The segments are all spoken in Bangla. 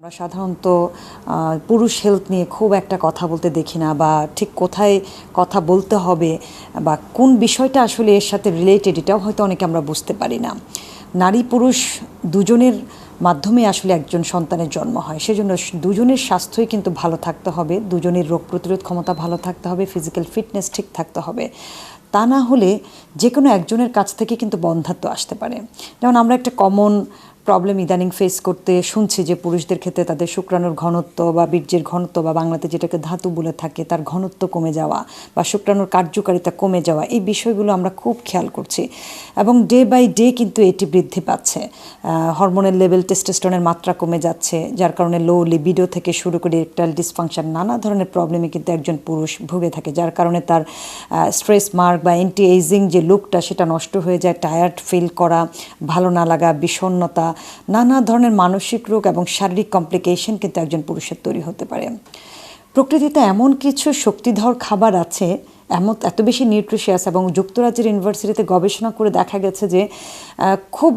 আমরা সাধারণত পুরুষ হেলথ নিয়ে খুব একটা কথা বলতে দেখি না, বা ঠিক কোথায় কথা বলতে হবে বা কোন বিষয়টা আসলে এর সাথে রিলেটেড এটাও হয়তো অনেকে আমরা বুঝতে পারি না। নারী পুরুষ দুজনের মাধ্যমে আসলে একজন সন্তানের জন্ম হয়, সেজন্য দুজনের স্বাস্থ্যই কিন্তু ভালো থাকতে হবে, দুজনের রোগ প্রতিরোধ ক্ষমতা ভালো থাকতে হবে, ফিজিক্যাল ফিটনেস ঠিক থাকতে হবে। তা না হলে যে কোনো একজনের কাছ থেকে কিন্তু বন্ধ্যাত্ব আসতে পারে। যেমন আমরা একটা কমন প্রবলেম ইদানিং ফেস করতে শুনছি যে পুরুষদের ক্ষেত্রে তাদের শুক্রাণুর ঘনত্ব বা বীর্যের ঘনত্ব বা বাংলাতে যেটাকে ধাতু বলে থাকে তার ঘনত্ব কমে যাওয়া বা শুক্রাণুর কার্যকারিতা কমে যাওয়া, এই বিষয়গুলো আমরা খুব খেয়াল করছি এবং ডে বাই ডে কিন্তু এটি বৃদ্ধি পাচ্ছে। হরমোনের লেভেল, টেস্টোস্টেরনের মাত্রা কমে যাচ্ছে, যার কারণে লো লিবিডো থেকে শুরু করে ইরেকটাইল ডিসফাংশন নানা ধরনের প্রবলেমে কিন্তু একজন পুরুষ ভুগে থাকে, যার কারণে তার স্ট্রেস মার্ক বা অ্যান্টি এইজিং যে লুকটা সেটা নষ্ট হয়ে যায়, টায়ার্ড ফিল করা, ভালো না লাগা, বিষণ্ণতা, নানা ধরনের মানসিক রোগ এবং শারীরিক কমপ্লিকেশন কিন্তু একজন পুরুষের তৈরি হতে পারে। প্রকৃতিতে এমন কিছু শক্তিধর খাবার আছে, এত বেশি নিউট্রিশিয়াস, এবং যুক্তরাজ্যের ইউনিভার্সিটিতে গবেষণা করে দেখা গেছে যে খুব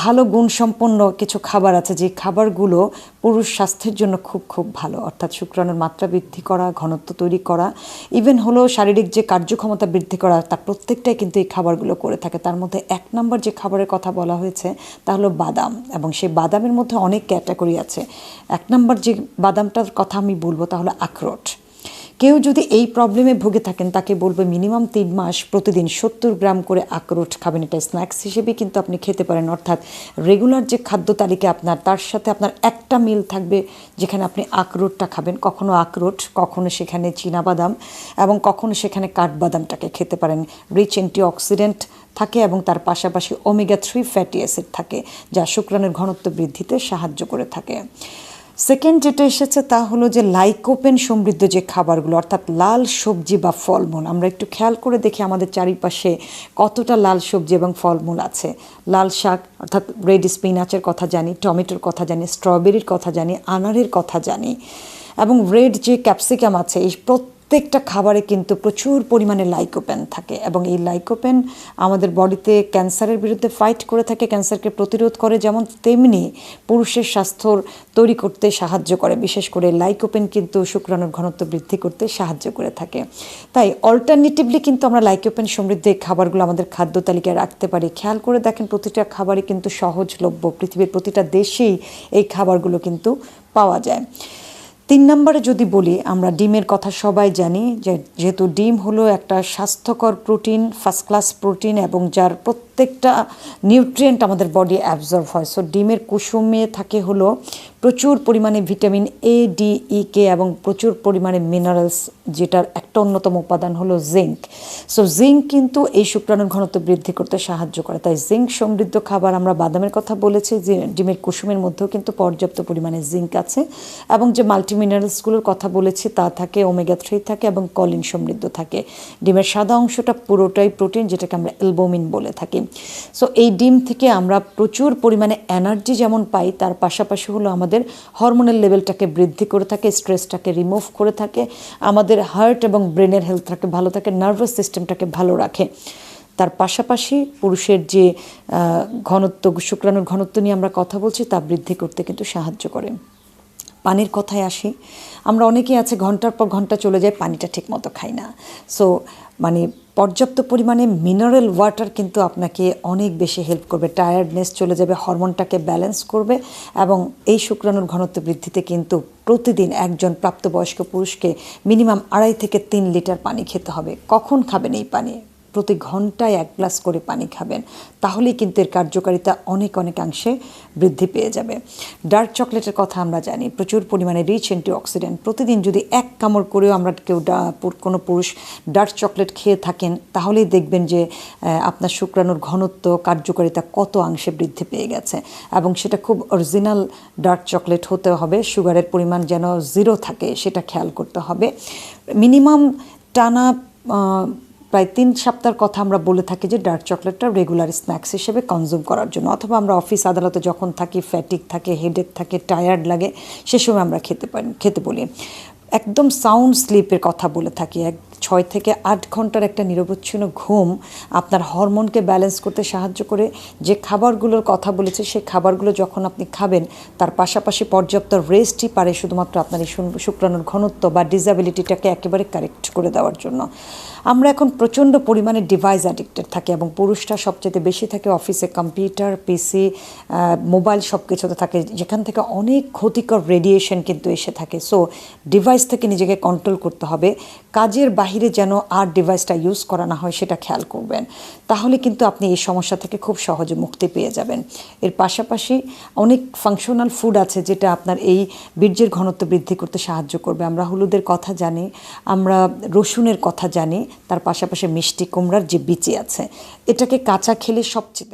ভালো গুণসম্পন্ন কিছু খাবার আছে যে খাবারগুলো পুরুষ স্বাস্থ্যের জন্য খুব খুব ভালো, অর্থাৎ শুক্রাণুর মাত্রা বৃদ্ধি করা, ঘনত্ব তৈরি করা, ইভেন হলো শারীরিক যে কার্যক্ষমতা বৃদ্ধি করা, তার প্রত্যেকটাই কিন্তু এই খাবারগুলো করে থাকে। তার মধ্যে 1 নম্বর যে খাবারের কথা বলা হয়েছে তা হলো বাদাম, এবং সেই বাদামের মধ্যে অনেক ক্যাটাগরি আছে। 1 নম্বর যে বাদামটার কথা আমি বলবো তা হলো আখরোট। কেউ যদি এই প্রবলেমে ভুগে থাকেন তাকে বলবো মিনিমাম 3 মাস প্রতিদিন 70 গ্রাম করে আখরোট খাবেন। এটা স্ন্যাক্স হিসেবে কিন্তু আপনি খেতে পারেন, অর্থাৎ রেগুলার যে খাদ্য তালিকা আপনার, তার সাথে আপনার একটা মিল থাকবে যেখানে আপনি আখরোটটা খাবেন। কখনো আখরোট, কখনো সেখানে চীনাবাদাম, এবং কখনো সেখানে কাঠবাদামটাকে খেতে পারেন। রিচ অ্যান্টিঅক্সিডেন্ট থাকে এবং তার পাশাপাশি ওমেগা 3 ফ্যাটি অ্যাসিড থাকে, যা শুক্রাণুর ঘনত্ব বৃদ্ধিতে সাহায্য করে থাকে। সেকেন্ড যেটা এসেছে তা হলো যে লাইকোপেন সমৃদ্ধ যে খাবারগুলো, অর্থাৎ লাল সবজি বা ফলমূল। আমরা একটু খেয়াল করে দেখি আমাদের চারিপাশে কতটা লাল সবজি এবং ফলমূল আছে। লাল শাক অর্থাৎ রেড স্পিনাচের কথা জানি, টমেটোর কথা জানি, স্ট্রবেরির কথা জানি, আনারের কথা জানি, এবং রেড যে ক্যাপসিকাম আছে, এই প্রত্যেকটা খাবারে কিন্তু প্রচুর পরিমাণে লাইকোপেন থাকে, এবং এই লাইকোপেন আমাদের বডিতে ক্যান্সারের বিরুদ্ধে ফাইট করে থাকে, ক্যান্সারকে প্রতিরোধ করে, যেমন তেমনি পুরুষের স্বাস্থ্য তৈরি করতে সাহায্য করে। বিশেষ করে লাইকোপেন কিন্তু শুক্রাণুর ঘনত্ব বৃদ্ধি করতে সাহায্য করে থাকে। তাই অল্টারনেটিভলি কিন্তু আমরা লাইকোপেন সমৃদ্ধ এই খাবারগুলো আমাদের খাদ্য তালিকায় রাখতে পারি। খেয়াল করে দেখেন প্রতিটা খাবারই কিন্তু সহজলভ্য, পৃথিবীর প্রতিটা দেশেই এই খাবারগুলো কিন্তু পাওয়া যায়। 3 নম্বরে যদি বলি, আমরা ডিমের কথা সবাই জানি, যেহেতু ডিম হলো একটা স্বাস্থ্যকর প্রোটিন, ফার্স্ট ক্লাস প্রোটিন, এবং যার প্রত্যেকটা নিউট্রিয়েন্ট আমাদের বডি অ্যাবজর্ব হয়। সো ডিমের কুসুমে থাকে হলো প্রচুর পরিমাণে ভিটামিন এ, ডি, ই, কে, এবং প্রচুর পরিমাণে মিনারেলস, যেটার একটা অন্যতম উপাদান হলো জিঙ্ক। সো জিঙ্ক কিন্তু এই শুক্রাণুর ঘনত্ব বৃদ্ধি করতে সাহায্য করে। তাই জিঙ্ক সমৃদ্ধ খাবার, আমরা বাদামের কথা বলেছি, যে ডিমের কুসুমের মধ্যেও কিন্তু পর্যাপ্ত পরিমাণে জিঙ্ক আছে, এবং যে মিনারেলসগুলোর কথা বলেছি তা থাকে, ওমেগা 3 থাকে, এবং কলিন সমৃদ্ধ থাকে। ডিমের সাদা অংশটা পুরোটাই প্রোটিন, যেটাকে আমরা অ্যালবুমিন বলে থাকি। সো এই ডিম থেকে আমরা প্রচুর পরিমাণে এনার্জি যেমন পাই, তার পাশাপাশি হলো আমাদের হরমোনাল লেভেলটাকে বৃদ্ধি করে থাকে, স্ট্রেসটাকে রিমুভ করে থাকে, আমাদের হার্ট এবং ব্রেনের হেলথটাকে ভালো থাকে, নার্ভাস সিস্টেমটাকে ভালো রাখে। তার পাশাপাশি পুরুষের যে ঘনত্ব, শুক্রাণুর ঘনত্ব নিয়ে আমরা কথা বলছি, তা বৃদ্ধি করতে কিন্তু সাহায্য করে। পানির কথায় আসি, আমরা অনেকেই আছে ঘন্টার পর ঘন্টা চলে যায়, পানিটা ঠিকমতো খাই না। সো পর্যাপ্ত পরিমাণে মিনারেল ওয়াটার কিন্তু আপনাকে অনেক বেশি হেল্প করবে, টায়ার্ডনেস চলে যাবে, হরমোনটাকে ব্যালেন্স করবে, এবং এই শুক্রাণুর ঘনত্ব বৃদ্ধিতে কিন্তু প্রতিদিন একজন প্রাপ্তবয়স্ক পুরুষকে মিনিমাম 2.5 থেকে 3 লিটার পানি খেতে হবে। কখন খাবেন এই পানি? প্রতি ঘন্টায় 1 গ্লাস করে পানি খাবেন, তাহলেই কিন্তু এর কার্যকারিতা অনেকাংশে বৃদ্ধি পেয়ে যাবে। ডার্ক চকলেটের কথা আমরা জানি, প্রচুর পরিমাণে রিচ অ্যান্টিঅক্সিডেন্ট। প্রতিদিন যদি 1 কামড় করেও আমরা কোনো পুরুষ ডার্ক চকলেট খেয়ে থাকেন, তাহলেই দেখবেন যে আপনার শুক্রাণুর ঘনত্ব, কার্যকারিতা কত অংশে বৃদ্ধি পেয়ে গেছে, এবং সেটা খুব অরিজিনাল ডার্ক চকলেট হতে হবে। সুগারের পরিমাণ যেন 0 থাকে সেটা খেয়াল করতে হবে। মিনিমাম টানা প্রায় 3 সপ্তাহের কথা আমরা বলে থাকি যে ডার্ক চকলেটটা রেগুলার স্ন্যাক্স হিসেবে কনজিউম করার জন্য, অথবা আমরা অফিস আদালতে যখন থাকি, ফ্যাটিক থাকে, হেডেক থাকে, টায়ার্ড লাগে, সে সময় আমরা খেতে বলি। একদম সাউন্ড স্লিপের কথা বলে থাকি। 6 থেকে 8 ঘন্টার একটা নিরবচ্ছিন্ন ঘুম আপনার হরমোনকে ব্যালেন্স করতে সাহায্য করে। যে খাবারগুলোর কথা বলেছে সেই খাবারগুলো যখন আপনি খাবেন তার পাশাপাশি পর্যাপ্ত রেস্টই পারে শুধুমাত্র আপনার এই শুক্রাণুর ঘনত্ব বা ডিসএবিলিটিটাকে একেবারে কারেক্ট করে দেওয়ার জন্য। আমরা এখন প্রচণ্ড পরিমাণে ডিভাইস অ্যাডিক্টেড থাকি এবং পুরুষরা সবচেয়ে বেশি থাকে অফিসে, কম্পিউটার, পিসি, মোবাইল সব কিছুতে থাকে, যেখান থেকে অনেক ক্ষতিকর রেডিয়েশন কিন্তু এসে থাকে। সো ডিভাইস থেকে নিজেকে কন্ট্রোল করতে হবে। কাজের বাহিরে যেন আর ডিভাইসটা ইউজ করা না হয় সেটা খেয়াল করবেন। তাহলে কিন্তু আপনি এই সমস্যা থেকে খুব সহজে মুক্তি পেয়ে যাবেন। এর পাশাপাশি অনেক ফাংশনাল ফুড আছে যেটা আপনার এই বীর্যের ঘনত্ব বৃদ্ধি করতে সাহায্য করবে। আমরা হলুদের কথা জানি, আমরা রসুনের কথা জানি, তার পাশাপাশি মিষ্টি কুমড়ার যে বিচি আছে, এটাকে কাঁচা খেলে সবচেয়ে